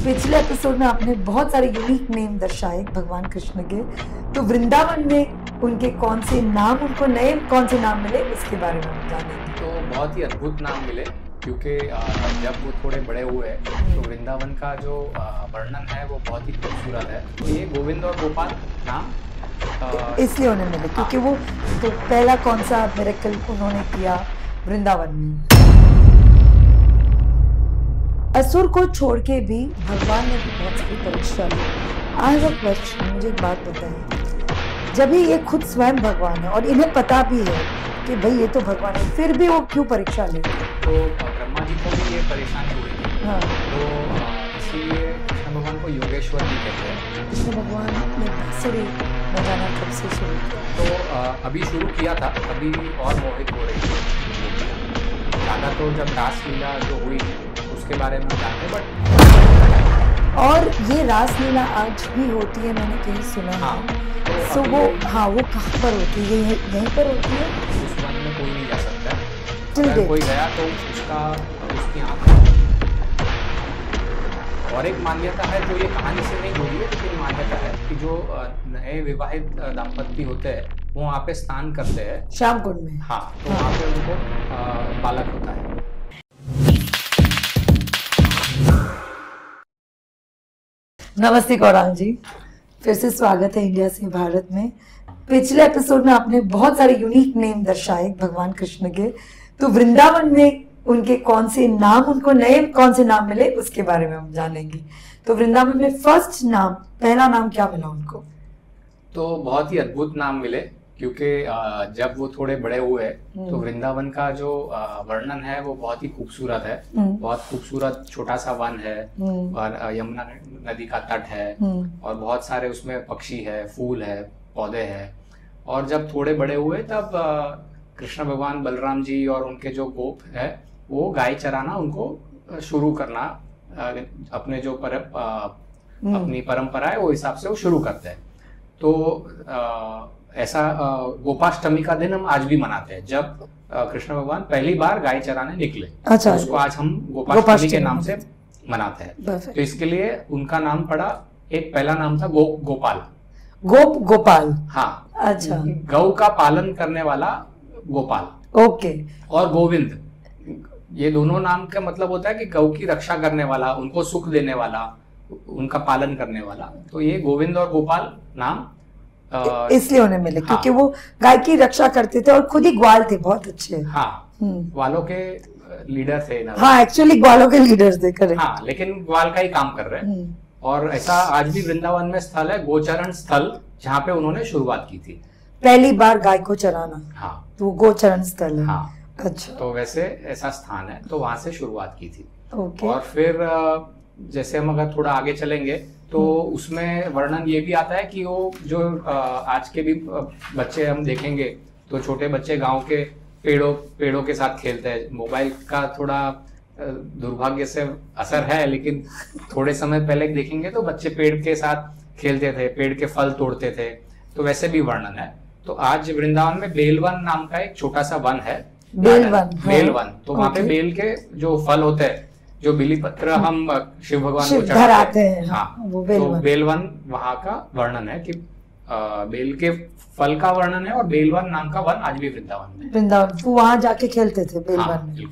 पिछले एपिसोड में आपने बहुत सारे यूनिक नेम दर्शाए भगवान कृष्ण के, तो वृंदावन में उनके कौन से नाम, उनको नए कौन से नाम मिले, इसके बारे में हम जानेंगे। तो बहुत ही अद्भुत नाम मिले, क्योंकि जब वो थोड़े बड़े हुए तो वृंदावन का जो वर्णन है वो बहुत ही खूबसूरत है। तो ये गोविंद और गोपाल नाम इसलिए उन्हें मिले क्योंकि वो तो पहला कौन सा मिरेकल उन्होंने किया वृंदावन में। असुर को छोड़ के भी भगवान ने भी बहुत सारी परीक्षा ली। आई हैव अ क्वेश्चन, मुझे एक बात बताएं, जब भी ये खुद स्वयं भगवान है और इन्हें पता भी है कि भाई ये तो भगवान है, फिर भी वो क्यों परीक्षा ले? तो ब्रह्मा जी को भी ये परेशानी हुई थी। हाँ। तो इसीलिए कृष्ण भगवान को योगेश्वर भी कहते हैं। कृष्ण भगवान ने बांसुरी बजाना कब से शुरू किया? तो अभी शुरू किया था, अभी और मोहित हो रही थी ज़्यादा। तो जब रासलीला जो हुई उसके बारे में जानते, बट और ये रासलीला आज भी होती है, मैंने कहीं सुना है। हाँ, तो वो कहाँ पर होती है? यहीं पर होती है। उस वन में कोई नहीं जा सकता है। Till अगर date। कोई गया तो उसकी आँख। और एक मान्यता है जो ये कहानी से नहीं जुड़ी है, लेकिन मान्यता है कि जो नए विवाहित दाम्पत्य होते हैं वो वहाँ पे स्नान करते हैं श्याम कुंड में। हाँ, तो वहाँ पे उनको बालक होता है। नमस्ते गौरांग जी, फिर से स्वागत है इंडिया से भारत में। पिछले एपिसोड में आपने बहुत सारे यूनिक नेम दर्शाए भगवान कृष्ण के, तो वृंदावन में उनके कौन से नाम, उनको नए कौन से नाम मिले, उसके बारे में हम जानेंगे। तो वृंदावन में फर्स्ट नाम, पहला नाम क्या मिला उनको? तो बहुत ही अद्भुत नाम मिले, क्योंकि जब वो थोड़े बड़े हुए तो वृंदावन का जो वर्णन है वो बहुत ही खूबसूरत है। बहुत खूबसूरत छोटा सा वन है और यमुना नदी का तट है और बहुत सारे उसमें पक्षी है, फूल है, पौधे हैं। और जब थोड़े बड़े हुए तब कृष्ण भगवान बलराम जी और उनके जो गोप है वो गाय चराना उनको शुरू करना, अपने जो अपनी परंपरा है वो हिसाब से वो शुरू करते हैं। तो ऐसा गोपाष्टमी का दिन हम आज भी मनाते हैं, जब कृष्ण भगवान पहली बार गाय चराने निकले। अच्छा, तो उसको आज हम गोपाष्टमी के नाम से मनाते हैं। तो इसके लिए उनका नाम पड़ा, एक पहला नाम था गोपाल। गोपाल। हाँ, अच्छा, गौ का पालन करने वाला गोपाल। ओके। और गोविंद, ये दोनों नाम का मतलब होता है कि गौ की रक्षा करने वाला, उनको सुख देने वाला, उनका पालन करने वाला। तो ये गोविंद और गोपाल नाम इसलिए उन्हें मिले। हाँ, क्योंकि वो गाय की रक्षा करते थे और खुद ही ग्वाल थे, बहुत अच्छे। हाँ, ग्वालों के लीडर थे ना। हाँ, एक्चुअली ग्वालों के लीडर्स थे, करेक्ट। हाँ, लेकिन ग्वाल का ही काम कर रहे हैं। और ऐसा आज भी वृंदावन में स्थल है, गोचरण स्थल, जहाँ पे उन्होंने शुरुआत की थी पहली बार गाय को चराना। हाँ, तो वो गोचरण स्थल है। हाँ, अच्छा। तो वैसे ऐसा स्थान है, तो वहां से शुरुआत की थी। ओके। और फिर जैसे हम अगर थोड़ा आगे चलेंगे तो उसमें वर्णन ये भी आता है कि वो जो आज के भी बच्चे हम देखेंगे तो छोटे बच्चे गांव के पेड़ों के साथ खेलते हैं। मोबाइल का थोड़ा दुर्भाग्य से असर है, लेकिन थोड़े समय पहले देखेंगे तो बच्चे पेड़ के साथ खेलते थे, पेड़ के फल तोड़ते थे। तो वैसे भी वर्णन है। तो आज वृंदावन में बेलवन नाम का एक छोटा सा वन है, बेलवन। तो वहाँ पे बेल के जो फल होते हैं, जो बिली पत्र हम शिव भगवान को चढ़ाते हैं, हाँ, वो तो बेलवन वहाँ का वर्णन है कि बेल के फल का वर्णन है। और बेलवन नाम का वन आज भी वृंदावन में। वृंदावन वहां जाके खेलते थे बेलवन में।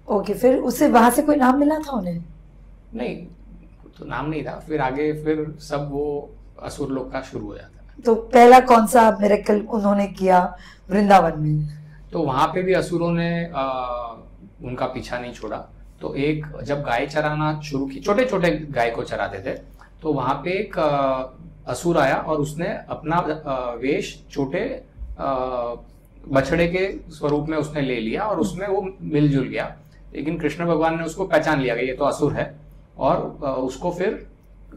ओके, फिर उससे वहां से कोई नाम मिला था उन्हें? नहीं, तो नाम नहीं था। फिर आगे फिर सब वो असुर लोक का शुरू हो जाता। तो पहला कौन सा मिरेकल उन्होंने किया वृंदावन में? तो वहां पे भी असुरों ने उनका पीछा नहीं छोड़ा। तो एक जब गाय चराना शुरू की, छोटे छोटे गाय को चराते थे, तो वहां पे एक असुर आया और उसने अपना वेश छोटे बछड़े के स्वरूप में उसने ले लिया और उसमें वो मिलजुल गया। लेकिन कृष्ण भगवान ने उसको पहचान लिया कि ये तो असुर है, और उसको फिर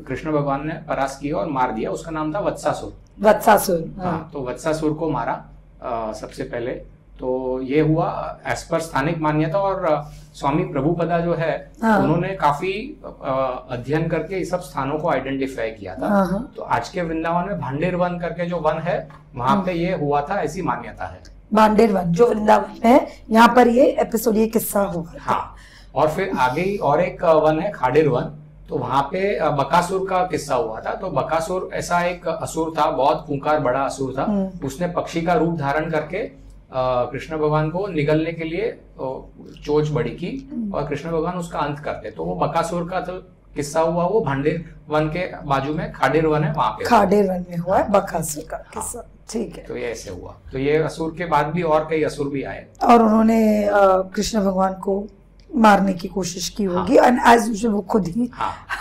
कृष्ण भगवान ने परास्त किया और मार दिया। उसका नाम था वत्सासुर। हाँ, तो वत्सासुर को मारा सबसे पहले। तो ये हुआ एज पर स्थानिक मान्यता। और स्वामी प्रभुपदा जो है, उन्होंने काफी अध्ययन करके इस सब स्थानों को आइडेंटिफाई किया था। तो आज के वृंदावन में भांडेर वन करके जो वन है, वहां पे ये हुआ था, ऐसी मान्यता है। भांडेर वन जो वृंदावन में है, यहाँ पर ये एपिसोड, ये किस्सा हुआ। हाँ, और फिर आगे ही और एक वन है खाडेर वन। तो वहां पे बकासुर का किस्सा हुआ था। तो बकासुर ऐसा एक असुर था, बहुत खूंखार बड़ा असुर था। उसने पक्षी का रूप धारण करके कृष्ण भगवान को निगलने के लिए चोंच बड़ी की और कृष्ण भगवान उसका अंत करते। तो वो बकासुर का तो किस्सा हुआ, वो भांडेर वन के बाजू में खाडेर वन है, वहां पे खाडेर वन में हुआ है बकासुर का किस्सा। ठीक है, तो ये ऐसे हुआ। तो ये असुर के बाद भी और कई असुर भी आए और उन्होंने कृष्ण भगवान को मारने की कोशिश की होगी, एंड एज यूजुअल वो खुद ही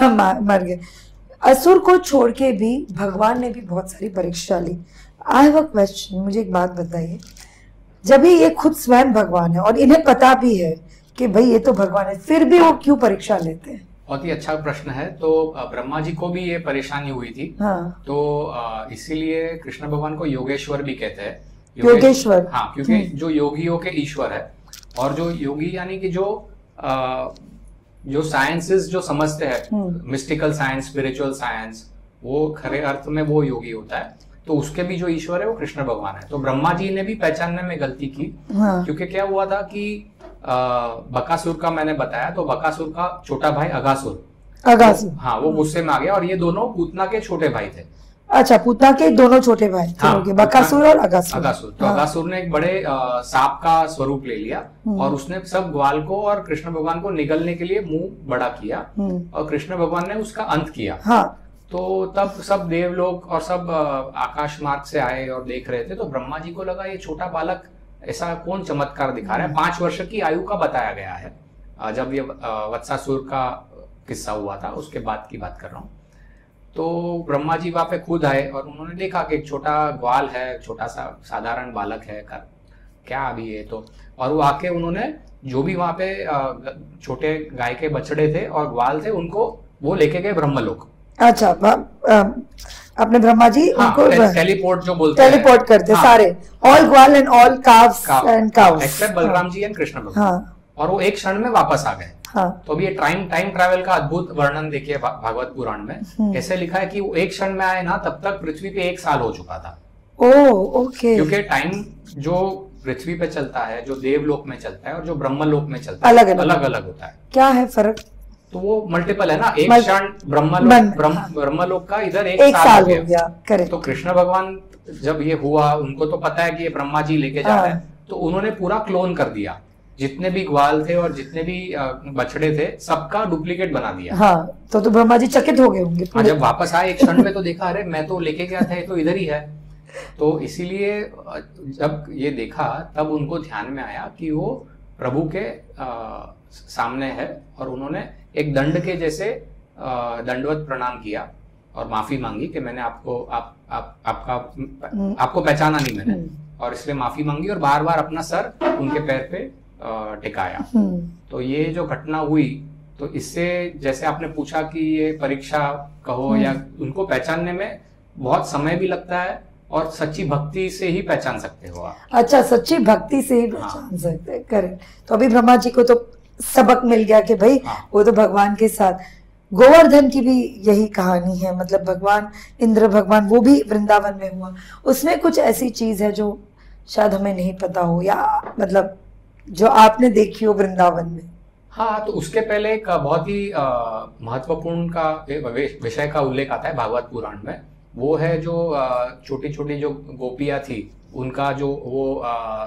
मर गए। असुर को छोड़ के भी भगवान ने भी बहुत सारी परीक्षा ली। आई हैव अ क्वेश्चन, मुझे एक बात बताइए, जब ये खुद स्वयं भगवान है और इन्हें पता भी है कि भाई ये तो भगवान है, फिर भी वो क्यों परीक्षा लेते हैं? बहुत ही अच्छा प्रश्न है। तो ब्रह्मा जी को भी ये परेशानी हुई थी। हाँ। तो इसीलिए कृष्ण भगवान को योगेश्वर भी कहते हैं। योगेश्वर, हाँ, क्योंकि जो योगियों के ईश्वर है, और जो योगी यानी कि जो साइंसेस जो समझते हैं, मिस्टिकल साइंस, स्पिरिचुअल साइंस, वो खरे अर्थ में वो योगी होता है। तो उसके भी जो ईश्वर है वो कृष्ण भगवान है। तो ब्रह्मा जी ने भी पहचानने में गलती की। हाँ। क्योंकि क्या हुआ था कि बकासुर का मैंने बताया, तो बकासुर का छोटा भाई अगासुर, हाँ, वो गुस्से में आ गया, और ये दोनों पूतना के छोटे भाई थे। अच्छा, पूतना के दोनों छोटे भाई थे। हाँ, बकासुर और अगासुर। तो अगासुर ने एक बड़े सांप का स्वरूप ले लिया और उसने सब ग्वाल को और कृष्ण भगवान को निगलने के लिए मुंह बड़ा किया और कृष्ण भगवान ने उसका अंत किया। हाँ। तो तब सब देवलोक और सब आकाश मार्ग से आए और देख रहे थे। तो ब्रह्मा जी को लगा ये छोटा बालक ऐसा कौन चमत्कार दिखा रहा है। 5 वर्ष की आयु का बताया गया है। जब ये वत्सासुर का किस्सा हुआ था उसके बाद की बात कर रहा हूँ। तो ब्रह्मा जी वहां पे खुद आए और उन्होंने देखा कि एक छोटा ग्वाल है, छोटा सा साधारण बालक है, क्या अभी ये तो, और वो आके उन्होंने जो भी वहां पे छोटे गाय के बछड़े थे और ग्वाल थे उनको वो लेके गए ब्रह्मलोक। अच्छा, अपने ब्रह्मा जी उनको टेलीपोर्ट जो बोलते हैं, टेलीपोर्ट करते सारे, ऑल ग्वाल and all cows and cows, except Balram ji and Krishna भगवान। और वो एक क्षण में वापस आ गए। हाँ। तो अभी ये टाइम ट्रैवल का अद्भुत वर्णन देखिए भागवत पुराण में कैसे लिखा है कि वो एक क्षण में आए ना, तब तक पृथ्वी पे 1 साल हो चुका था। ओके। क्योंकि टाइम जो पृथ्वी पे चलता है, जो देवलोक में चलता है और जो ब्रह्मलोक में चलता है, अलग अलग होता है। क्या है फर्क? तो वो मल्टीपल है ना, एक क्षण ब्रह्मलोक का इधर 1 साल हो गया। करेक्ट। तो कृष्ण भगवान जब ये हुआ, उनको तो पता है कि ये ब्रह्मा जी लेके जा रहे हैं, तो उन्होंने पूरा क्लोन कर दिया। जितने भी ग्वाल थे और जितने भी बछड़े थे सबका डुप्लीकेट बना दिया। हाँ, तो ब्रह्मा जी चकित हो गए होंगे। जब वापस आए एक क्षण में तो देखा, अरे मैं तो लेके गया था, ये तो इधर ही है। तो इसीलिए जब ये देखा तब उनको ध्यान में आया कि वो प्रभु के सामने है, और उन्होंने एक दंड के जैसे दंडवत प्रणाम किया और माफी मांगी कि मैंने आपको पहचाना नहीं मैंने, और इसलिए माफी मांगी और बार बार अपना सर उनके पैर पे टिकाया। तो ये जो घटना हुई, तो इससे जैसे आपने पूछा कि ये परीक्षा कहो या उनको पहचानने में बहुत समय भी लगता है, और सच्ची भक्ति से ही पहचान सकते हो आप। अच्छा, सच्ची भक्ति से ही पहचान सकते हैं। करेक्ट। तो अभी ब्रह्मा जी को तो सबक मिल गया कि भाई वो तो भगवान के साथ। गोवर्धन की भी यही कहानी है, मतलब भगवान इंद्र भगवान वो भी वृंदावन में हुआ। उसमें कुछ ऐसी चीज है जो शायद हमें नहीं पता हो, या मतलब जो आपने देखी हो वृंदावन में। हाँ, तो उसके पहले एक बहुत ही महत्वपूर्ण का विषय का उल्लेख आता है भागवत पुराण में। वो है जो छोटी छोटी जो गोपियां थी, उनका जो वो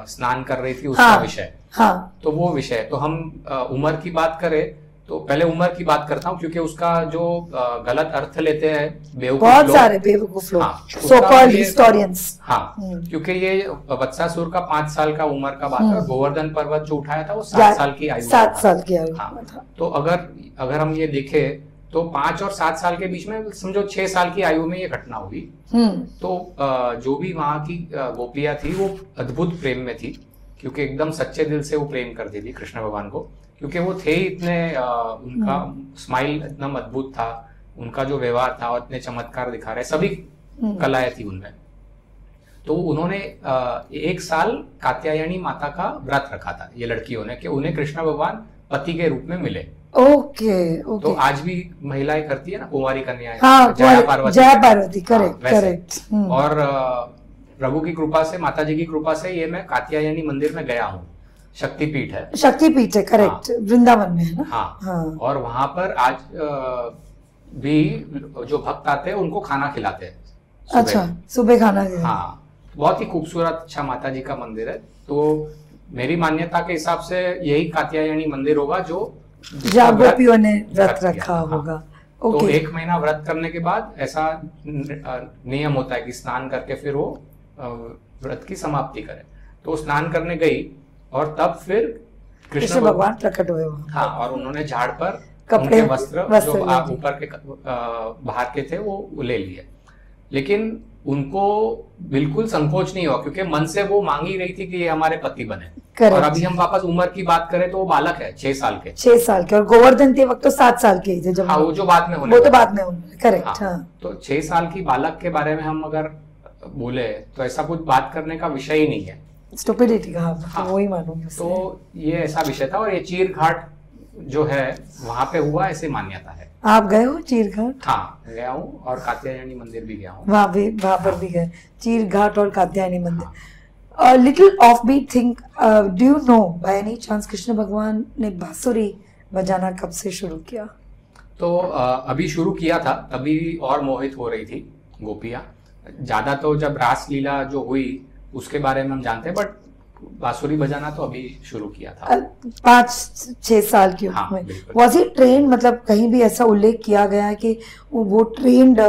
स्नान कर रही थी उसका विषय। हाँ। तो वो विषय, तो हम उम्र की बात करें तो पहले उम्र की बात करता हूँ, क्योंकि उसका जो गलत अर्थ लेते हैं बेवकूफ लोग, बहुत सारे बेवकूफ लोग, सो कॉल्ड हिस्टोरियंस। हाँ, क्योंकि ये वत्सासुर का 5 साल का उम्र का बात है, गोवर्धन पर्वत जो उठाया था वो 7 साल की आयु, 7 साल की आयु। हाँ, तो अगर हम ये देखें तो 5 और 7 साल के बीच में समझो 6 साल की आयु में ये घटना हुई। तो जो भी वहां की गोपियां थी वो अद्भुत प्रेम में थी, क्योंकि एकदम सच्चे दिल से वो प्रेम करती थी कृष्ण भगवान को, क्योंकि वो थे इतने उनका स्माइल इतना अद्भुत था, उनका जो व्यवहार था और इतने चमत्कार दिखा रहे, सभी कलाएं थी उनमें। तो उन्होंने 1 साल कात्यायनी माता का व्रत रखा था ये लड़कियों ने, कि उन्हें कृष्ण भगवान पति के रूप में मिले। ओके। तो आज भी महिलाएं करती है ना, कुंवारी कन्याएं। हाँ, जया पार्वती। करेक्ट। और प्रभु की कृपा से, माता जी की कृपा से ये मैं कात्यायनी मंदिर में गया हूँ। शक्तिपीठ है, करेक्ट। हाँ, वृंदावन में है ना। हाँ। और वहां पर आज भी जो भक्त आते हैं उनको खाना खिलाते हैं सुबह। अच्छा, सुबह खाना खिलाते। हाँ, बहुत ही खूबसूरत अच्छा माता जी का मंदिर है। तो मेरी मान्यता के हिसाब से यही कात्यायनी मंदिर होगा जो जहाँ गोपियों ने व्रत किया। रखा होगा। तो ओके। 1 महीना व्रत करने के बाद ऐसा नियम होता है कि स्नान करके फिर वो व्रत की समाप्ति करे। तो स्नान करने गई और तब फिर कृष्ण भगवान प्रकट हुए वहाँ। हाँ, और उन्होंने झाड़ पर कपड़े उनके वस्त्र जो ले लिए। ऊपर के बाहर के थे वो ले लिए। लेकिन उनको बिल्कुल संकोच नहीं हुआ क्योंकि मन से वो मांग ही रही थी कि ये हमारे पति बने। Correct। और अभी हम वापस उम्र की बात करें तो वो बालक है 6 साल के। 6 साल के, और गोवर्धन के वक्त तो 7 साल के ही थे जब। हाँ, वो जो बाद में होने वो तो वाला। बाद में होने। करेक्ट। हाँ। तो 6 साल की बालक के बारे में हम अगर बोले तो ऐसा कुछ बात करने का विषय ही नहीं है। स्टुपिडिटी कहा, हाँ। तो वही मानूंगी। तो ये ऐसा विषय था और ये चीर घाट जो है वहां पे हुआ ऐसी मान्यता है। आप गए हो चीर घाट? हाँ, गया हूँ और कात्यायनी मंदिर भी गया हूँ। वहां पर भी गए, चीर घाट और कात्यायनी मंदिर। Little of bit think, do you know by any chance Krishna भगवान ने बांसुरी बजाना कब से शुरू किया? तो अभी शुरू किया था, तभी और मोहित हो रही थी गोपियां ज्यादा। तो जब रासलीला जो हुई उसके बारे में हम जानते हैं, बट बांसुरी बजाना तो अभी शुरू किया था 5-6 साल की हाँ, उम्र में। बिल्कुल। वॉज ही ट्रेन, मतलब कहीं भी ऐसा उल्लेख किया गया है कि वो ट्रेन्ड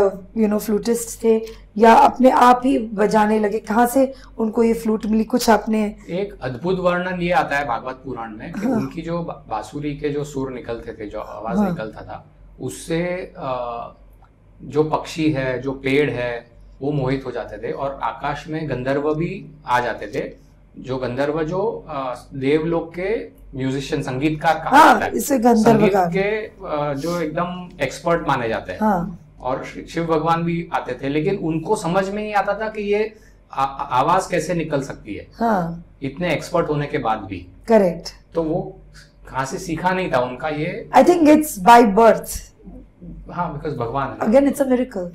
फ्लूटिस्ट थे या अपने आप ही बजाने लगे? कहाँ से उनको ये फ्लूट मिली? कुछ आपने एक अद्भुत वर्णन ये आता है भागवत पुराण में कि उनकी जो बांसुरी के जो सुर निकलते थे, जो आवाज निकलता था, उससे जो पक्षी है, जो पेड़ है, वो मोहित हो जाते थे। और आकाश में गंधर्व भी आ जाते थे, जो गंधर्व जो देवलोक के म्यूजिशियन, संगीतकार कहा जाता है। इसे गंधर्व संगीत का के जो एकदम एक्सपर्ट माने जाते हैं। हाँ। और शिव भगवान भी आते थे, लेकिन उनको समझ में नहीं आता था कि ये आवाज कैसे निकल सकती है। हाँ। इतने एक्सपर्ट होने के बाद भी। करेक्ट। तो वो कहाँ से सीखा नहीं था उनका ये। I think it's by birth. हाँ, बिकॉज भगवान again it's a miracle.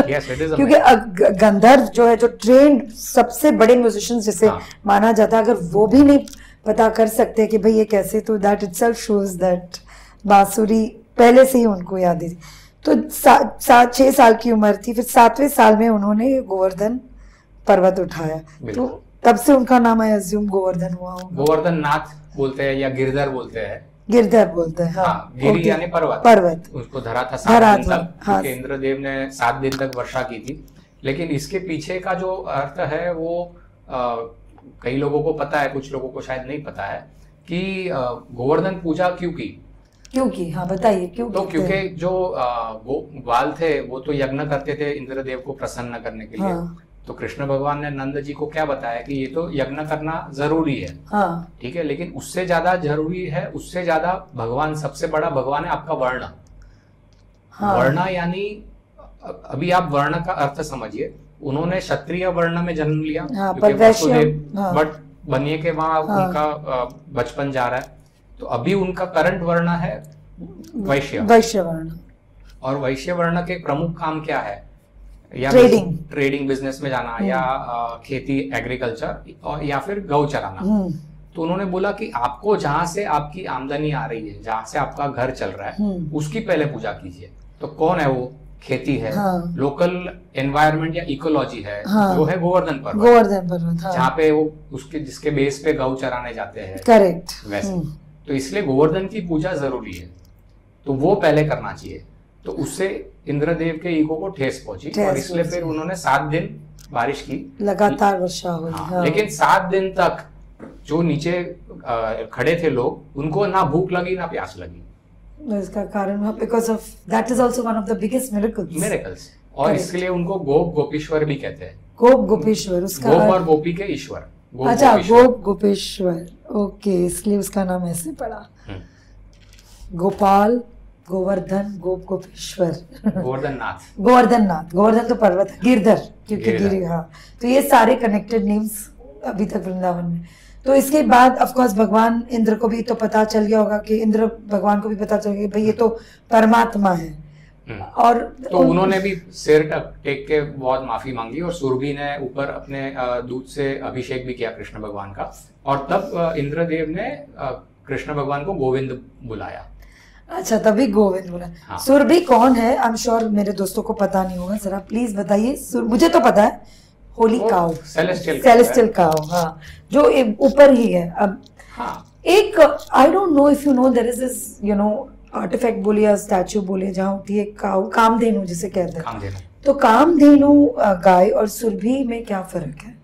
Yes, it is a क्योंकि गंधर्व जो है, जो ट्रेंड सबसे बड़े म्यूजिशियंस जिसे माना जाता है, अगर वो भी नहीं पता कर सकते कि भाई ये कैसे, तो दैट इटसेल्फ शोज दैट बांसुरी पहले से ही उनको याद थी। तो 6 साल की उम्र थी, फिर 7वें साल में उन्होंने गोवर्धन पर्वत उठाया। तो तब से उनका नाम आई अज्यूम गोवर्धन हुआ होगा। गोवर्धन नाथ बोलते हैं या गिरधर बोलते हैं। गिरधर बोलते हैं। हाँ, गिरी यानी पर्वत। पर्वत उसको धरा था 7 दिन तक। हाँ। इंद्रदेव ने 7 दिन तक वर्षा की थी। लेकिन इसके पीछे का जो अर्थ है वो कई लोगों को पता है, कुछ लोगों को शायद नहीं पता है कि गोवर्धन पूजा क्यों की। क्योंकि हाँ, बताइए क्यों? तो क्योंकि जो ग्वाल थे वो तो यज्ञ करते थे इंद्रदेव को प्रसन्न करने के लिए। हाँ। तो कृष्ण भगवान ने नंद जी को क्या बताया कि ये तो यज्ञ करना जरूरी है। हाँ। ठीक है, लेकिन उससे ज्यादा जरूरी है, उससे ज्यादा भगवान, सबसे बड़ा भगवान है आपका वर्ण। हाँ। वर्ण यानी अभी आप वर्ण का अर्थ समझिए। उन्होंने क्षत्रिय वर्ण में जन्म लिया। हाँ, बट बनिए के वहां उनका बचपन जा रहा है। तो अभी उनका करंट वर्ण है वैश्य वर्ण। और वैश्य वर्ण के प्रमुख काम क्या है? या ट्रेडिंग बिजनेस में जाना, या खेती, एग्रीकल्चर, और या फिर गौ चराना। तो उन्होंने बोला कि आपको जहां से आपकी आमदनी आ रही है, जहां से आपका घर चल रहा है, उसकी पहले पूजा कीजिए। तो कौन है वो? खेती है। हाँ। लोकल एनवायरनमेंट या इकोलॉजी है। हाँ। जो है गोवर्धन पर्वत। हाँ। जहाँ पे वो उसके जिसके बेस पे गौ चराने जाते हैं। करेक्ट। वैसे तो इसलिए गोवर्धन की पूजा जरूरी है, तो वो पहले करना चाहिए। तो उससे इंद्रदेव के ईगो को ठेस पहुंची और इसलिए फिर उन्होंने 7 दिन बारिश की, लगातार वर्षा हुई। हाँ। लेकिन 7 दिन तक जो नीचे खड़े थे लोग, उनको ना भूख लगी ना प्यास लगी। इसका कारण because of that is also one of the biggest miracles. और इसके लिए उनको गोप गोपीश्वर भी कहते हैं। गोप गोपीश्वर, उसका गोप और गोपी के ईश्वर। अच्छा, गोप गोपेश्वर। ओके, इसलिए उसका नाम ऐसे पड़ा। गोपाल, गोवर्धन, गोप गोपेश्वर, गोवर्धन नाथ। गोवर्धन तो पर्वत है, गिरधर क्योंकि गिरी। हाँ, तो ये सारे कनेक्टेड नेम्स अभी तक वृंदावन में। तो इसके बाद ऑफ कोर्स भगवान इंद्र को भी तो पता चल गया होगा कि इंद्र भगवान को भी पता चल गया भाई ये तो परमात्मा है। और तो उन्होंने भी सिर टेक के बहुत माफी मांगी और सुरभि ने ऊपर अपने दूध से अभिषेक भी किया कृष्ण भगवान का। और तब इंद्रदेव ने कृष्ण भगवान को गोविंद बुलाया। अच्छा, तभी गोविंद बोला। हाँ। सुरभि कौन है? आई एम श्योर मेरे दोस्तों को पता नहीं होगा, जरा प्लीज बताइए। मुझे तो पता है, होली वो काउ, सेलेस्टियल काउ, हाँ, जो ऊपर ही है। अब हाँ, एक I don't know if you know, there is this artefact बोलिए या स्टैचू बोलिए जहाँ होती है काउ, कामधेनु जिसे कहते हैं। कामधेनु। तो कामधेनु गाय और सुरभि में क्या फर्क है?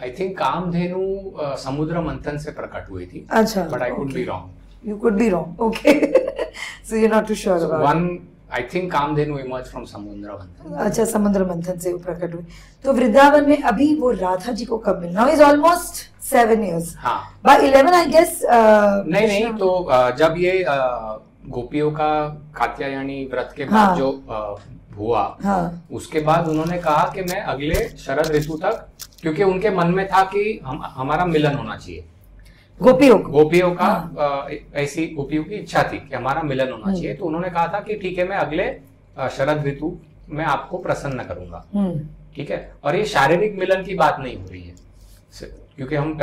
आई थिंक कामधेनु समुद्र मंथन से प्रकट हुई थी। अच्छा, but I could be wrong. You could be wrong. Okay. So you're not too sure about One, it. I think Kamdhenu emerged from समुद्र मंथन। अच्छा, समुद्र मंथन से वो प्रकट हुई। तो वृंदावन में अभी वो राधा जी को कब मिलना? Now is almost 7 years. हाँ। By 11 I guess. नहीं, तो जब ये गोपियों का कात्यायनी व्रत के बाद हाँ। जो हुआ, हाँ। उसके बाद उन्होंने कहा कि मैं अगले शरद ऋतु तक, क्योंकि उनके मन में था कि हमारा मिलन होना चाहिए। गोपियों का ऐसी गोपियों की इच्छा थी कि हमारा मिलन होना चाहिए। तो उन्होंने कहा था कि ठीक है, मैं अगले शरद ऋतु में आपको प्रसन्न करूंगा। ठीक है। और ये शारीरिक मिलन की बात नहीं हो रही है, क्योंकि हम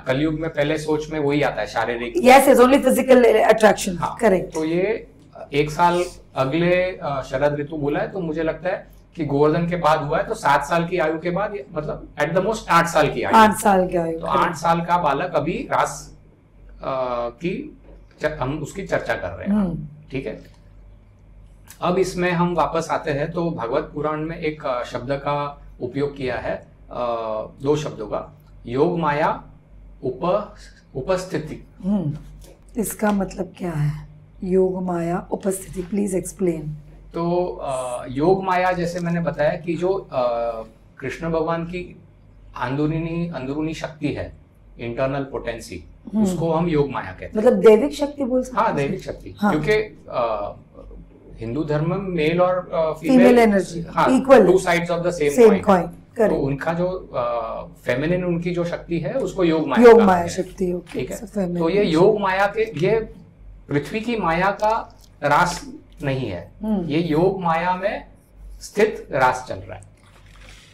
कलयुग में पहले सोच में वही आता है, शारीरिक। Yes, it's only physical attraction. हाँ, correct. तो ये 1 साल अगले शरद ऋतु बोला है, तो मुझे लगता है कि गोवर्धन के बाद हुआ है, तो 7 साल की आयु के बाद, मतलब एट द मोस्ट 8 साल की आयु। 8 साल की आयु। तो 8 साल का बालक अभी रास हम उसकी चर्चा कर रहे हैं। ठीक है। अब इसमें हम वापस आते हैं, तो भगवत पुराण में एक शब्द का उपयोग किया है, 2 शब्दों का, योग माया उपस्थिति। इसका मतलब क्या है? योग माया उपस्थिति, प्लीज एक्सप्लेन। तो योग माया, जैसे मैंने बताया कि जो कृष्ण भगवान की अंदरूनी शक्ति है, इंटरनल पोटेंसी, उसको हम योग माया कहते हैं। मतलब दैविक शक्ति बोल सकते हैं? हाँ, दैविक शक्ति। हाँ। क्योंकि हिंदू धर्म में मेल और female energy equal, 2 sides of the same coin. तो करेक्ट। उनका जो फेमिनिन, उनकी जो शक्ति है, उसको योग माया शक्ति। ठीक है। तो ये योग माया के, ये पृथ्वी की माया का रास नहीं है, ये योग माया में स्थित रास चल रहा है।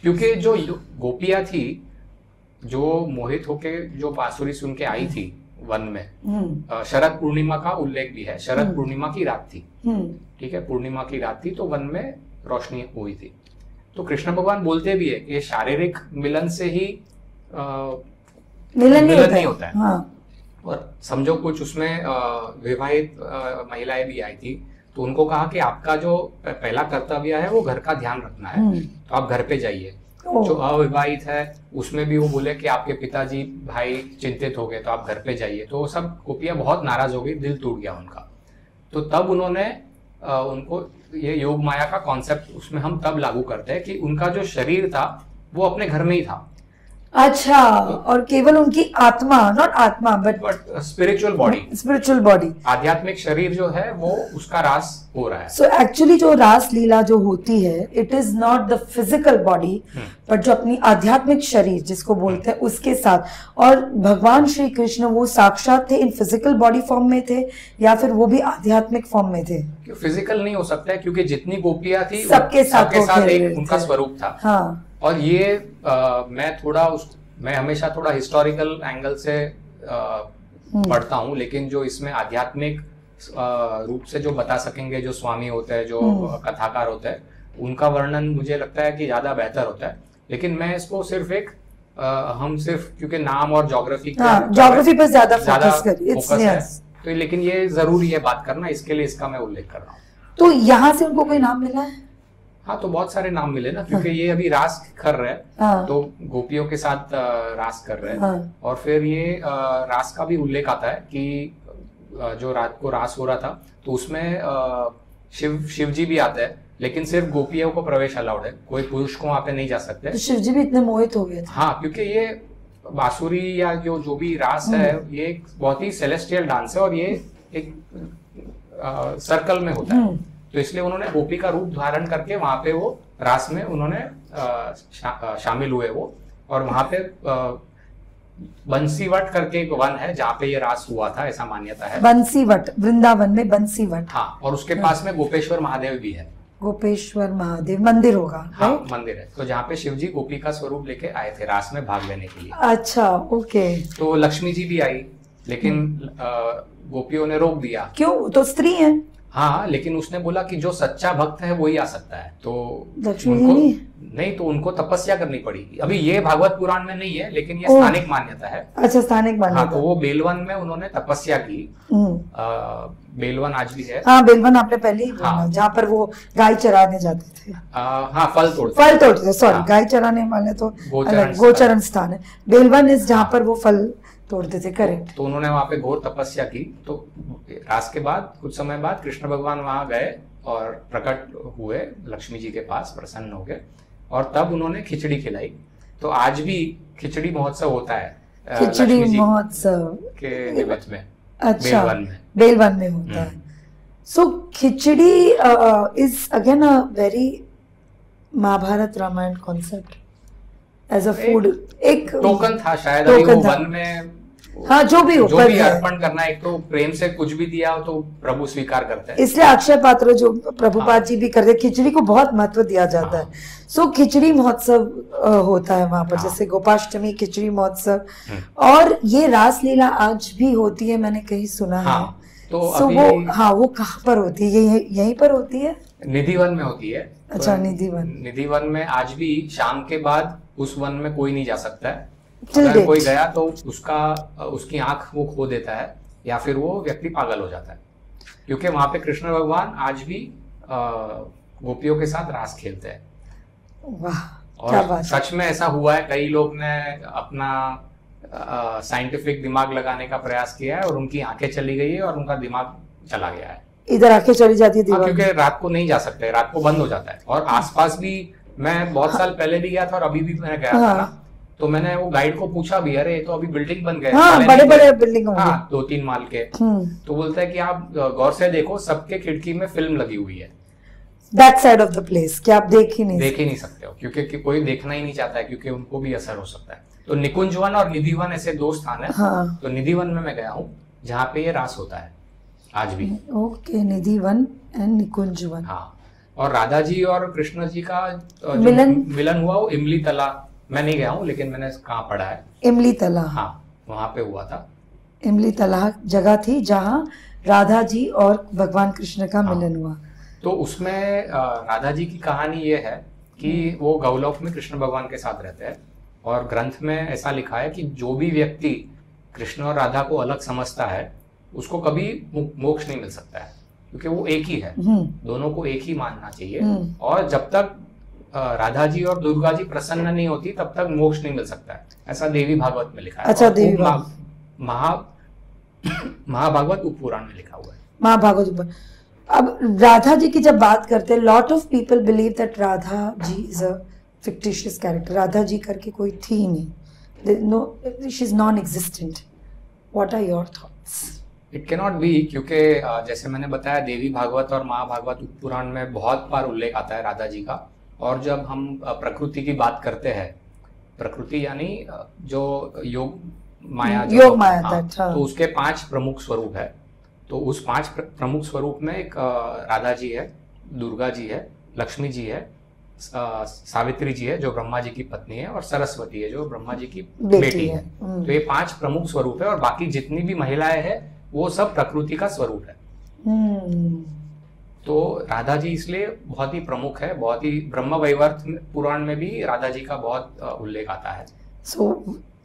क्योंकि जो गोपियां थी, जो मोहित होके जो बांसुरी सुन के आई थी वन में, शरद पूर्णिमा का उल्लेख भी है। शरद पूर्णिमा की रात थी। ठीक है, पूर्णिमा की रात थी, तो वन में रोशनी हुई थी। तो कृष्ण भगवान बोलते भी है कि शारीरिक मिलन से ही मिलन नहीं होता है। हाँ। और समझो कुछ उसमें विवाहित महिलाएं भी आई थी, तो उनको कहा कि आपका जो पहला कर्तव्य है वो घर का ध्यान रखना है, तो आप घर पे जाइए। जो अविवाहित है उसमें भी वो बोले कि आपके पिताजी भाई चिंतित हो गए, तो आप घर पे जाइए। तो सब गोपियां बहुत नाराज हो गई, दिल टूट गया उनका। तो तब उन्होंने उनको ये योग माया का कॉन्सेप्ट उसमें हम तब लागू करते हैं कि उनका जो शरीर था वो अपने घर में ही था। अच्छा, और केवल उनकी आत्मा, नॉट आत्मा बट स्पिरिचुअल बॉडी, आध्यात्मिक शरीर जो है वो उसका रास हो रहा है। सो एक्चुअली जो रास लीला जो होती है, it is not the physical body, but जो अपनी आध्यात्मिक शरीर जिसको बोलते हैं उसके साथ। और भगवान श्री कृष्ण वो साक्षात थे, इन फिजिकल बॉडी फॉर्म में थे या फिर वो भी आध्यात्मिक फॉर्म में थे? फिजिकल नहीं हो सकता है, क्योंकि जितनी गोपियां थी सबके साथ एक उनका स्वरूप था। हाँ। और ये मैं हमेशा थोड़ा हिस्टोरिकल एंगल से पढ़ता हूँ, लेकिन जो इसमें आध्यात्मिक रूप से जो बता सकेंगे, जो स्वामी होते हैं, जो कथाकार होते हैं, उनका वर्णन मुझे लगता है कि ज्यादा बेहतर होता है। लेकिन मैं इसको सिर्फ हम सिर्फ क्योंकि नाम और ज्योग्राफी पे ज्यादा फोकस है, तो लेकिन ये जरूरी है बात करना, इसके लिए इसका मैं उल्लेख कर रहा हूँ। तो यहाँ से उनको कोई नाम मिला है? हाँ, तो बहुत सारे नाम मिले ना, क्योंकि ये अभी रास कर रहे हैं, तो गोपियों के साथ रास कर रहे हैं। और फिर ये रास का भी उल्लेख आता है कि जो रात को रास हो रहा था, तो उसमें शिव जी भी आते हैं, लेकिन सिर्फ गोपियों को प्रवेश अलाउड है, कोई पुरुष को वहां पे नहीं जा सकते। तो शिव जी भी इतने मोहित हो गए थे? हाँ, क्योंकि ये बांसुरी या जो भी रास है, ये एक बहुत ही सेलेस्टियल डांस है, और ये एक सर्कल में होता है। तो इसलिए उन्होंने गोपी का रूप धारण करके वहां पे वो रास में उन्होंने शामिल हुए वो। और वहां पे बंसीवट करके एक वन है जहाँ पे ये रास हुआ था, ऐसा मान्यता है। बंसीवट, वृंदावन में बंसीवट। हाँ, और उसके पास में गोपेश्वर महादेव भी है। गोपेश्वर महादेव मंदिर होगा? हाँ, मंदिर है। तो जहाँ पे शिव जी गोपी का स्वरूप लेके आए थे रास में भाग लेने के लिए। अच्छा, ओके। तो लक्ष्मी जी भी आई, लेकिन गोपियों ने रोक दिया। क्यों? वो तो स्त्री है। हाँ, लेकिन उसने बोला कि जो सच्चा भक्त है वही आ सकता है, तो लक्ष्मी उनको जी नहीं, तो उनको तपस्या करनी पड़ेगी। अभी ये भागवत पुराण में नहीं है, लेकिन ये स्थानिक मान्यता है। अच्छा, स्थानिक मान्यता। हाँ, तो वो बेलवन में उन्होंने तपस्या की। बेलवन आज भी है। हाँ, बेलवन आपने पहले ही बोला। हाँ। जहाँ पर वो गाय चराने जाते थे। हाँ, फल तोड़ते थे, सॉरी। हाँ। गाय चराने वाले तो गोचरण गोचरण स्थान है। बेलवन इस जहाँ पर वो फल तोड़ते थे, करेक्ट। तो उन्होंने वहां पे घोर तपस्या की। तो रास के बाद कुछ समय बाद कृष्ण भगवान वहां गए और प्रकट हुए लक्ष्मी जी के पास, प्रसन्न हो गए, और तब उन्होंने खिचड़ी खिलाई। तो आज भी खिचड़ी महोत्सव होता है खिचड़ी महोत्सव के निमित्त में। अच्छा, बेलवन में होता है। So khichdi is again a very Mahabharata Ramayana concept as a food. एक टोकन था शायद, अभी वो वन में। हाँ, जो भी अर्पण करना, एक तो प्रेम से कुछ भी दिया तो प्रभु स्वीकार करते हैं। इसलिए अक्षय पात्र जो प्रभुपाद जी भी करते, खिचड़ी को बहुत महत्व दिया जाता है। सो खिचड़ी महोत्सव होता है वहां पर, जैसे गोपाष्टमी खिचड़ी महोत्सव। और ये रासलीला आज भी होती है, मैंने कहीं सुना है। तो वो कहाँ पर होती है? यहीं पर होती है, निधिवन में होती है। अच्छा, निधिवन में आज भी शाम के बाद उस वन में कोई नहीं जा सकता है। अगर कोई गया तो उसकी आंख वो खो देता है, या फिर वो व्यक्ति पागल हो जाता है, क्योंकि वहां पे कृष्ण भगवान आज भी गोपियों के साथ रास खेलते हैं। वाह, और सच में ऐसा हुआ है। कई लोग ने अपना साइंटिफिक दिमाग लगाने का प्रयास किया है और उनकी आंखें चली गई है और उनका दिमाग चला गया है। इधर आंखें चली जाती है, क्योंकि रात को नहीं जा सकते, रात को बंद हो जाता है। और आसपास भी मैं बहुत साल पहले भी गया था और अभी भी मैं गया था ना, तो मैंने वो गाइड को पूछा भी, अरे तो अभी बिल्डिंग बन गए, बड़े बिल्डिंग होंगे। हाँ, 2-3 माल के। तो बोलता है कि आप गौर से देखो, सबके खिड़की में फिल्म लगी हुई है, back side of the place, कि आप देख ही नहीं सकते हो, क्योंकि कोई देखना ही नहीं चाहता है, क्योंकि उनको भी असर हो सकता है। तो निकुंजवन और निधिवन ऐसे 2 स्थान है। हाँ। तो निधिवन में मैं गया हूँ, जहाँ पे ये रास होता है आज भी। Okay, Nidhivan and Nikunjvan. हाँ, और राधा जी और कृष्ण जी का मिलन हुआ वो इमली तला। मैं नहीं गया हूँ, लेकिन मैंने कहाँ पढ़ा है, इमली तला। हाँ, वहां पे हुआ था। इमली तला जगह थी जहाँ राधा जी और भगवान कृष्ण का मिलन हुआ। तो उसमें राधा जी की कहानी ये है कि वो गौलोक में कृष्ण भगवान के साथ रहते हैं, और ग्रंथ में ऐसा लिखा है कि जो भी व्यक्ति कृष्ण और राधा को अलग समझता है उसको कभी मोक्ष नहीं मिल सकता है, क्योंकि वो एक ही है। दोनों को एक ही मानना चाहिए, और जब तक राधा जी और दुर्गा जी प्रसन्न नहीं होती तब तक मोक्ष नहीं मिल सकता है, ऐसा देवी भागवत में लिखा है। अच्छा, देवी महाभागवत उपपुराण में लिखा हुआ है। महाभागवत। अब राधा जी की जब बात करते हैं, lot of people believe that Radha ji is a fictitious character. Radha ji करके कोई थी ही नहीं, she is non existent. What are your thoughts? It can not be, क्योंकि जैसे मैंने बताया, देवी भागवत और महाभागवत उपपुराण में बहुत बार उल्लेख आता है राधा जी का। और जब हम प्रकृति की बात करते हैं, प्रकृति यानी जो योग माया था, तो उसके 5 प्रमुख स्वरूप है। तो उस 5 प्रमुख स्वरूप में एक राधा जी है, दुर्गा जी है, लक्ष्मी जी है, सावित्री जी है जो ब्रह्मा जी की पत्नी है, और सरस्वती है जो ब्रह्मा जी की बेटी है। तो ये 5 प्रमुख स्वरूप है, और बाकी जितनी भी महिलाएं हैं वो सब प्रकृति का स्वरूप है। तो राधा जी इसलिए बहुत ही प्रमुख है, बहुत ही। ब्रह्म वैवर्त पुराण में भी राधा जी का बहुत उल्लेख आता है। So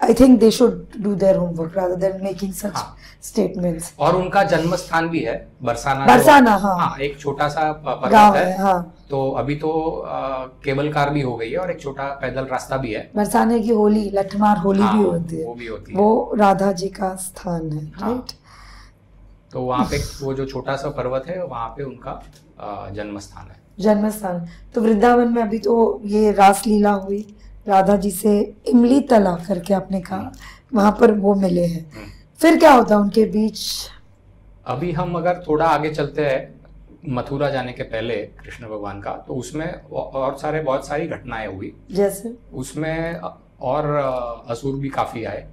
I think they should do their homework rather than making such statements. और उनका जन्म स्थान भी है बरसाना। हाँ, एक छोटा सा पर्वत है। हाँ। तो अभी तो केबल कार भी हो गई है, और एक छोटा पैदल रास्ता भी है। बरसाने की होली, लठमार होली भी होती है, वो भी होती है। वो राधा जी का स्थान है, राइट? तो वहाँ पे वो जो छोटा सा पर्वत है, वहाँ पे उनका जन्म स्थान है। जन्म स्थान। तो वृंदावन में अभी तो ये रासलीला हुई, राधा जी से इमली तला करके आपने कहा, वहां पर वो मिले हैं। फिर क्या होता है उनके बीच? अभी हम अगर थोड़ा आगे चलते हैं मथुरा जाने के पहले कृष्ण भगवान का, तो उसमें और बहुत सारी घटनाएं हुई। जैसे उसमें और असुर भी काफी आए।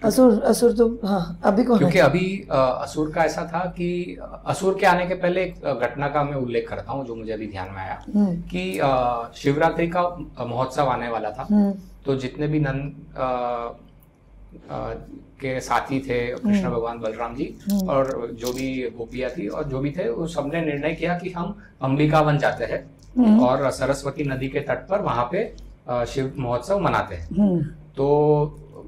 असुर तो हाँ, अभी कौन? क्योंकि अभी असुर का ऐसा था कि असुर के आने के पहले एक घटना का मैं उल्लेख करता हूँ जो मुझे अभी ध्यान में आया, कि शिवरात्रि का महोत्सव आने वाला था। तो जितने भी के साथी थे कृष्ण भगवान बलराम जी, और जो भी गोपियां थी और जो भी थे, वो सबने निर्णय किया कि हम अंबिका वन जाते हैं और सरस्वती नदी के तट पर वहां पे शिव महोत्सव मनाते हैं। तो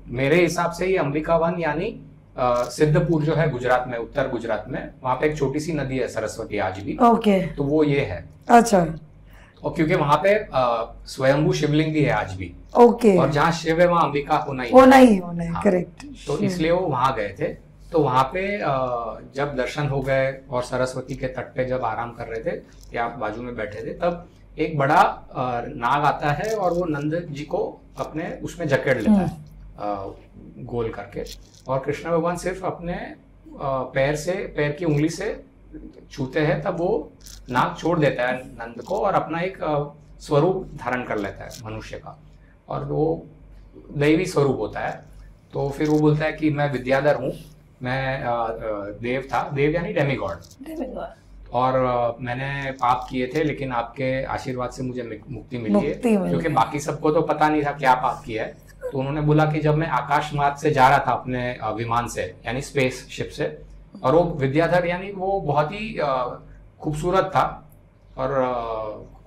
मेरे हिसाब से ये अंबिका वन यानी सिद्धपुर जो है गुजरात में, उत्तर गुजरात में, वहां पे एक छोटी सी नदी है सरस्वती आज भी। ओके। तो वो ये है। अच्छा। और क्योंकि वहां पे स्वयंभू शिवलिंग भी है आज भी। ओके। और जहाँ शिव है वहाँ अंबिका होना ही होना ही हाँ। करेक्ट। तो इसलिए वो वहां गए थे। तो वहां पे जब दर्शन हो गए और सरस्वती के तट पे जब आराम कर रहे थे या बाजू में बैठे थे, तब एक बड़ा नाग आता है और वो नंद जी को अपने उसमें जकड़ लेता है गोल करके। और कृष्ण भगवान सिर्फ अपने पैर की उंगली से छूते हैं, तब वो नाग छोड़ देता है नंद को और अपना एक स्वरूप धारण कर लेता है मनुष्य का, और वो दैवी स्वरूप होता है। तो फिर वो बोलता है कि मैं विद्याधर हूँ, मैं देव था, देव यानी डेमीगॉड, और मैंने पाप किए थे, लेकिन आपके आशीर्वाद से मुझे मुक्ति मिली है, क्योंकि बाकी सबको तो पता नहीं था क्या पाप किया है। तो उन्होंने बोला कि जब मैं आकाश मार्ग से जा रहा था अपने विमान से, यानी स्पेस शिप से, और वो विद्याधर यानी वो बहुत ही खूबसूरत था और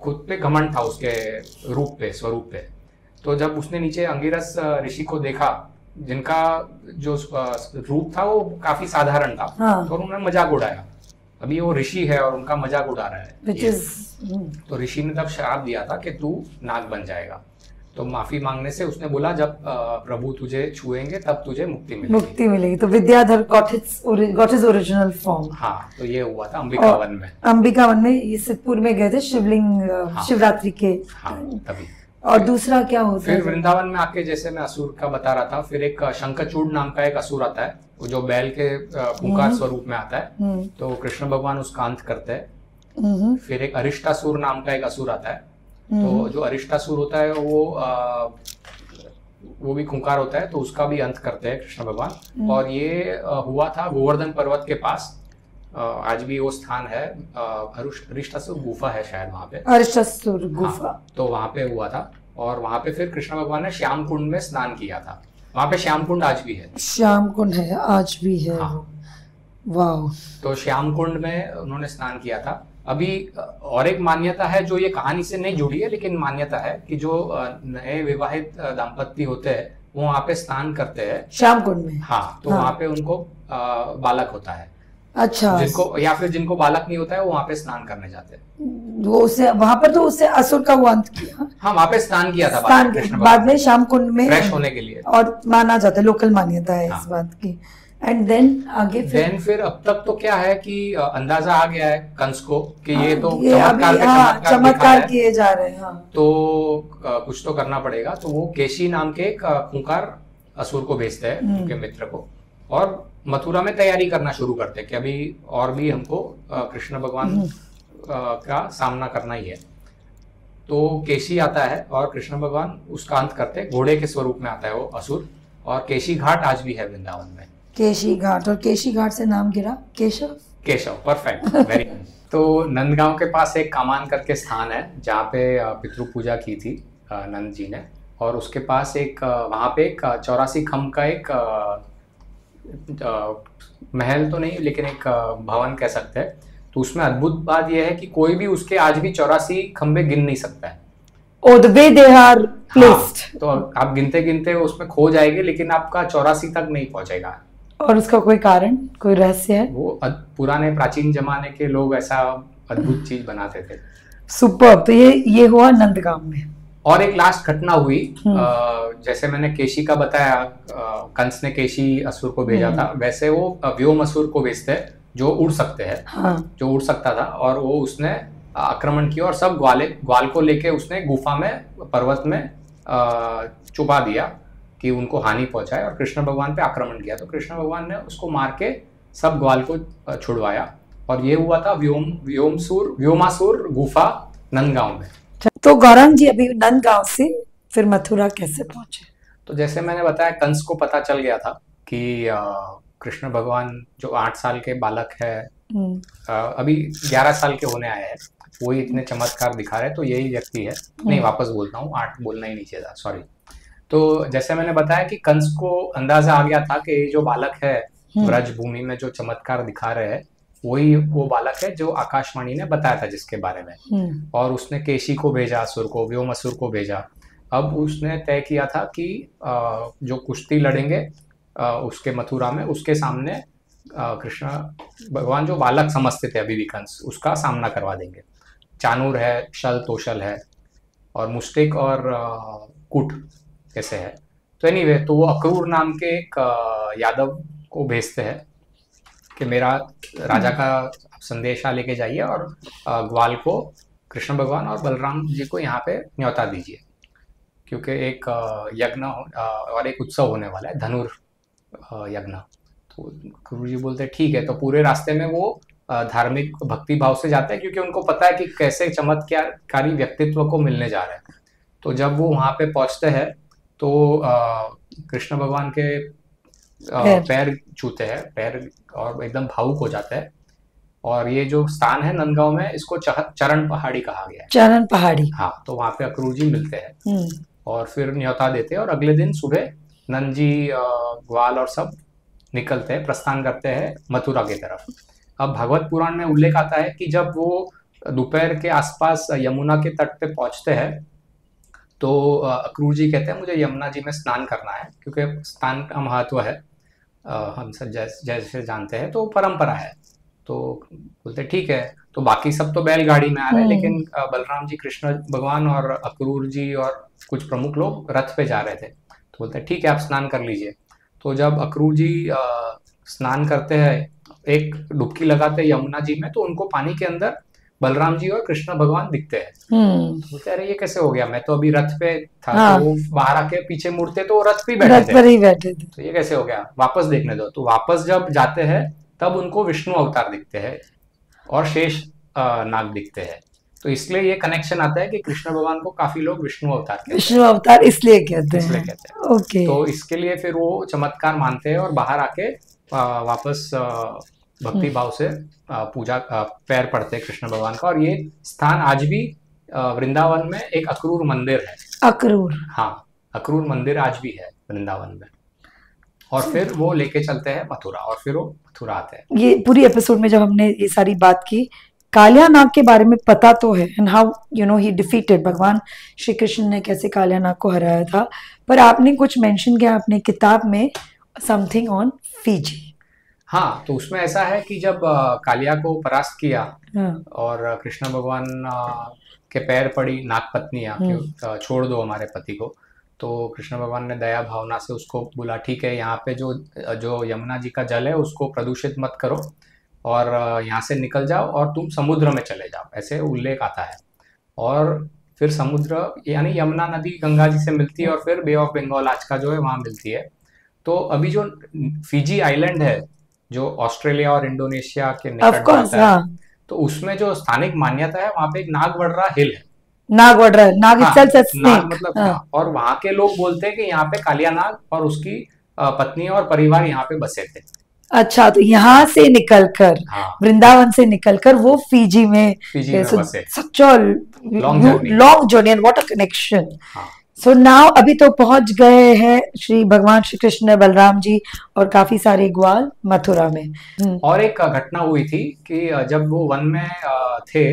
खुद पे घमंड था उसके रूप पे, स्वरूप पे। तो जब उसने नीचे अंगिरस ऋषि को देखा, जिनका जो रूप था वो काफी साधारण था, तो उन्होंने मजाक उड़ाया। अभी वो ऋषि है और उनका मजाक उड़ा रहा है, तो ऋषि ने तब श्राप दिया था कि तू नाग बन जाएगा। तो माफी मांगने से उसने बोला जब प्रभु तुझे छुएंगे तब तुझे मुक्ति मिलेगी। तो Vidyadhar got his original form. हाँ, तो ये हुआ था अंबिका वन में। अंबिका वन में ये सिद्धपुर में गए थे शिवलिंग शिवरात्रि के। तभी। और दूसरा क्या होता है? फिर वृंदावन में आके, जैसे मैं असुर का बता रहा था, फिर एक शंखचूड़ नाम का एक असुर आता है, जो बैल के पुकार स्वरूप में आता है। तो कृष्ण भगवान उसका अंत करते हैं। फिर एक अरिष्टासुर नाम का एक असुर आता है। तो जो अरिष्टासुर होता है वो भी खूंखार होता है, तो उसका भी अंत करते हैं कृष्ण भगवान। और ये हुआ था गोवर्धन पर्वत के पास, आज भी वो स्थान है, अरिष्टासुर गुफा है शायद वहां पे, अरिष्टासुर गुफा। हाँ, तो वहां पे हुआ था। और वहां पे फिर कृष्ण भगवान ने श्याम कुंड में स्नान किया था। वहां पे श्याम कुंड आज भी है। श्याम कुंड है, आज भी है। हाँ। वाह। तो श्याम कुंड में उन्होंने स्नान किया था। अभी और एक मान्यता है जो ये कहानी से नहीं जुड़ी है, लेकिन मान्यता है कि जो नए विवाहित दाम्पत्य होते हैं वो वहाँ पे स्नान करते हैं श्याम कुंड में। हाँ, तो वहाँ पे उनको बालक होता है। अच्छा। जिनको, या फिर जिनको बालक नहीं होता है, वो वहाँ पे स्नान करने जाते हैं। वो उसे वहाँ पर तो उससे असुर का वो अंत किया। हाँ, वहाँ पे स्नान किया था बाद में श्याम कुंड में, फ्रेश होने के लिए। और माना जाता है, लोकल मान्यता है इस बात की। एंड देन आगे फिर अब तक तो क्या है कि अंदाजा आ गया है कंस को कि ये तो चमत्कार किए जा रहे हैं। तो कुछ तो करना पड़ेगा। तो वो केशी नाम के एक खूंखार असुर को भेजते हैं, उनके मित्र को, और मथुरा में तैयारी करना शुरू करते हैं कि अभी और भी हमको कृष्ण भगवान का सामना करना ही है। तो केशी आता है और कृष्ण भगवान उसका अंत करते हैं। घोड़े के स्वरूप में आता है वो असुर। और केशी घाट आज भी है वृंदावन में। केशी घाट, और केशी घाट से नाम गिरा केशव। Perfect, very. तो नंदगांव के पास एक कामान करके स्थान है जहाँ पे पितृ पूजा की थी नंद जी ने। और उसके पास एक वहाँ पे एक 84 खम्भ का एक महल तो नहीं, लेकिन एक भवन कह सकते हैं। तो उसमें अद्भुत बात यह है कि कोई भी उसके आज भी 84 खंबे गिन नहीं सकता है। Oh, the way they are placed. हाँ, तो आप गिनते गिनते उसमें खो जाएंगे, लेकिन आपका 84 तक नहीं पहुंचेगा। और उसका कोई कारण, कोई रहस्य है? वो पुराने प्राचीन जमाने के लोग ऐसा अद्भुत चीज बनाते थे। सुपर। तो ये हुआ नंदगांव में। और एक लास्ट घटना हुई, जैसे मैंने केशी का बताया, कंस ने केशी असुर को भेजा था, वैसे वो व्योम असुर को भेजते हैं जो उड़ सकते हैं। हाँ। जो उड़ सकता था, और वो उसने आक्रमण किया और सब ग्वाल को लेके उसने गुफा में, पर्वत में छुपा दिया कि उनको हानि पहुंचाए, और कृष्ण भगवान पे आक्रमण किया। तो कृष्ण भगवान ने उसको मार के सब ग्वाल को छुड़वाया। और ये हुआ था व्योमासुर गुफा नंदगांव में। तो गौरांग जी, अभी नंदगांव से फिर मथुरा कैसे पहुंचे? तो जैसे मैंने बताया, कंस को पता चल गया था कि कृष्ण भगवान जो 8 साल के बालक है, अभी 11 साल के होने आए हैं, वही इतने चमत्कार दिखा रहे, तो यही व्यक्ति है। नहीं, वापस बोलता हूँ, 8 बोलना ही नहीं चाहिए था, सॉरी। तो जैसे मैंने बताया कि कंस को अंदाजा आ गया था कि ये जो बालक है ब्रज भूमि में जो चमत्कार दिखा रहे हैं वही वो बालक है जो आकाशवाणी ने बताया था जिसके बारे में। और उसने केशी को भेजा, असुर को, व्योमासुर को भेजा। अब उसने तय किया था कि जो कुश्ती लड़ेंगे उसके मथुरा में, उसके सामने कृष्ण भगवान जो बालक समझते थे अभी भी कंस, उसका सामना करवा देंगे। चानूर है, शल तोशल है, और मुस्टिक और कुट कैसे है। तो एनीवे, तो वो अक्रूर नाम के एक यादव को भेजते हैं कि मेरा राजा का संदेशा लेके जाइए और ग्वाल को कृष्ण भगवान और बलराम जी को यहाँ पे न्योता दीजिए, क्योंकि एक यज्ञ और एक उत्सव होने वाला है, धनुर यज्ञ। तो गुरु जी बोलते ठीक है। तो पूरे रास्ते में वो धार्मिक भक्ति भाव से जाते हैं, क्योंकि उनको पता है कि कैसे चमत्कारी व्यक्तित्व को मिलने जा रहे हैं। तो जब वो वहां पे पहुंचते हैं तो कृष्ण भगवान के पैर छूते हैं, पैर, और एकदम भावुक हो जाते हैं। और ये जो स्थान है नंदगांव में, इसको चरण पहाड़ी कहा गया है। चरण पहाड़ी, हाँ। तो वहां पे अक्रूर जी मिलते हैं और फिर न्योता देते हैं, और अगले दिन सुबह नंद जी, ग्वाल और सब निकलते हैं, प्रस्थान करते हैं मथुरा की तरफ। अब भगवत पुराण में उल्लेख आता है कि जब वो दोपहर के आसपास यमुना के तट पे पहुंचते हैं तो अक्रूर जी कहते हैं मुझे यमुना जी में स्नान करना है, क्योंकि स्नान का महत्व है, हम सब जैसे जानते हैं, तो परंपरा है। तो बोलते ठीक है। तो बाकी सब तो बैलगाड़ी में आ रहे हैं, लेकिन बलराम जी, कृष्ण भगवान और अक्रूर जी और कुछ प्रमुख लोग रथ पे जा रहे थे। तो बोलते ठीक है, आप स्नान कर लीजिए। तो जब अक्रूर जी स्नान करते हैं, एक डुबकी लगाते हैं यमुना जी में, तो उनको पानी के अंदर बलराम जी और कृष्ण भगवान दिखते हैं। तो बोलते अरे ये कैसे हो गया, मैं तो अभी रथ पे था। हाँ। तो वो बाहर आके पीछे मुड़ते तो रथ पे बैठे थे। तो ये कैसे हो गया, वापस देखने दो। तो वापस जब जाते हैं तब उनको विष्णु अवतार दिखते हैं और शेष नाग दिखते हैं। तो इसलिए ये कनेक्शन आता है कि कृष्ण भगवान को काफी लोग विष्णु अवतार कहते हैं। विष्णु अवतार इसलिए कहते हैं। ओके। तो इसके लिए फिर वो चमत्कार मानते हैं और बाहर आके वापस भक्ति भाव से पूजा पैर पड़ते हैं कृष्ण भगवान का। और ये स्थान आज भी वृंदावन में एक अक्रूर मंदिर है। अक्रूर, हाँ, अक्रूर मंदिर आज भी है वृंदावन में। और फिर वो लेके चलते हैं मथुरा, और फिर वो मथुरा आते हैं। ये पूरी एपिसोड में जब हमने ये सारी बात की, कालिया नाग के बारे में पता तो है, and how you know he defeated, भगवान श्री कृष्ण ने कैसे कालिया नाग को हराया था। पर आपने कुछ मेंशन किया अपनी किताब में, समथिंग ऑन फीजी। हाँ, तो उसमें ऐसा है कि जब कालिया को परास्त किया और कृष्ण भगवान के पैर पड़ी नागपत्नियां कि छोड़ दो हमारे पति को, तो कृष्ण भगवान ने दया भावना से उसको बोला ठीक है, यहाँ पे जो यमुना जी का जल है उसको प्रदूषित मत करो और यहाँ से निकल जाओ और तुम समुद्र में चले जाओ, ऐसे उल्लेख आता है। और फिर समुद्र यानी यमुना नदी गंगा जी से मिलती है और फिर बे ऑफ बंगाल आज का जो है वहां मिलती है। तो अभी जो फिजी आइलैंड है जो ऑस्ट्रेलिया और इंडोनेशिया के निकट आता है, तो उसमें जो स्थानिक मान्यता है वहां पे एक नागवडरा हिल है। नागवडरा, नाग itself is snake। नाग मतलब और वहां के लोग बोलते हैं कि यहाँ पे कालिया नाग और उसकी पत्नी और परिवार यहाँ पे बसे थे। अच्छा, तो यहाँ से निकलकर, वृंदावन से निकलकर वो फिजी में बसे। Such a long journey and what a connection. So now अभी तो पहुंच गए हैं श्री भगवान श्री कृष्ण, बलराम जी और काफी सारे ग्वाल मथुरा में। और एक घटना हुई थी कि जब वो वन में थे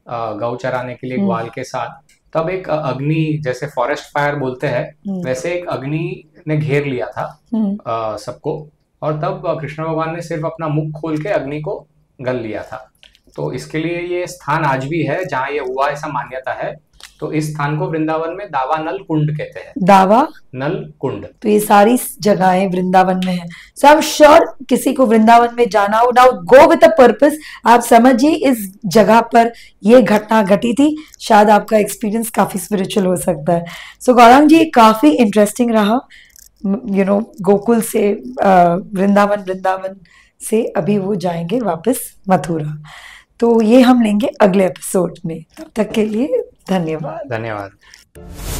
गौ चराने के लिए ग्वाल के साथ, तब एक अग्नि, जैसे फॉरेस्ट फायर बोलते हैं वैसे एक अग्नि ने घेर लिया था सबको। और तब कृष्ण भगवान ने सिर्फ अपना मुख खोल के अग्नि को गल लिया था। तो इसके लिए ये स्थान आज भी है जहाँ ये हुआ, ऐसा मान्यता है। तो इस स्थान को वृंदावन में दावा नल कुंड कहते हैं। दावा नल कुंड। तो ये सारी जगहें वृंदावन में है। सो आई एम श्योर किसी को वृंदावन में जाना हो, now go with a purpose. आप समझिए इस जगह पर ये घटना घटी थी, शायद आपका एक्सपीरियंस काफी स्पिरिचुअल हो सकता है। सो गौरांग जी, काफी इंटरेस्टिंग रहा। यू नो, गोकुल से वृंदावन, वृंदावन से अभी वो जाएंगे वापस मथुरा। तो ये हम लेंगे अगले एपिसोड में। तब तक के लिए धन्यवाद। धन्यवाद।